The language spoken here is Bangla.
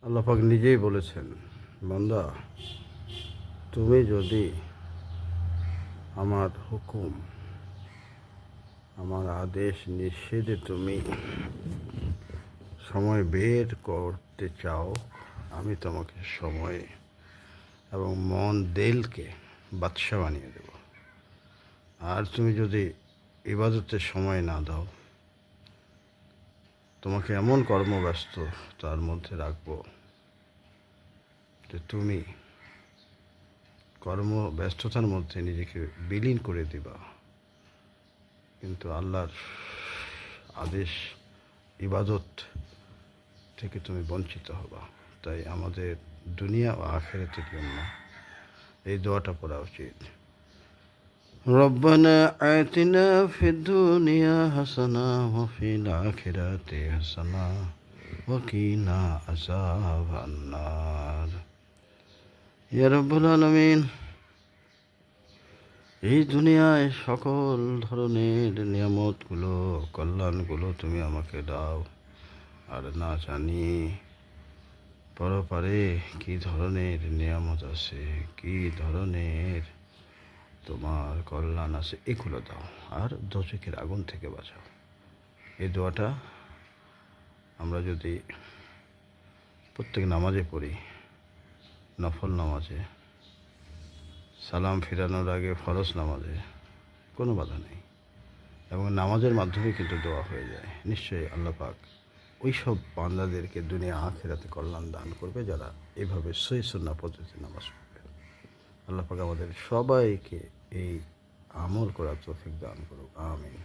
আল্লাহ পাক নিজেই বলেছেন, বান্দা তুমি যদি আমার হুকুম, আমার আদেশ নিষেধে তুমি সময় বের করতে চাও, আমি তোমাকে সময় এবং মন দিলকে বাদশা বানিয়ে দেব। আর তুমি যদি ইবাদতের সময় না দাও, তোমাকে এমন কর্মব্যস্ত তার মধ্যে রাখবো যে তুমি কর্মব্যস্ততার মধ্যে নিজেকে বিলীন করে দিবা, কিন্তু আল্লাহর আদেশ ইবাদত থেকে তুমি বঞ্চিত হবা। তাই আমাদের দুনিয়া ও আখিরাতের জন্য এই দোয়াটা পড়া উচিত। রব্বানা আতিনা ফিদ দুনিয়া হাসানা ওয়া ফিল আখিরাতি হাসানা ওয়া কিনা আযাবান নার। ইয়া রাব্বুল আলামিন, এই দুনিয়ায় সকল ধরনের নিয়ামতগুলো, কল্যাণগুলো তুমি আমাকে দাও। আর না জানি পরপারে কি ধরনের নিয়ামত আছে, কি ধরনের তোমার কল্যাণ আছে, এগুলো দাও। আর দোজখের আগুন থেকে বাঁচাও। এই দোয়াটা আমরা যদি প্রত্যেক নামাজে পড়ি, নফল নামাজে, সালাম ফিরানোর আগে ফরজ নামাজে, কোনো বাধা নেই, এবং নামাজের মাধ্যমে কিন্তু দোয়া হয়ে যায়। নিশ্চয়ই আল্লাহ পাক ওই সব বান্দাদেরকে দুনিয়া আখিরাতে কল্যাণ দান করবে যারা এইভাবে সহি সুন্নাহ পদ্ধতিতে নামাজ পড়বে। আল্লাহ পাক আমাদের সবাইকে এই আমল করার তৌফিক দান করুক। আমিন।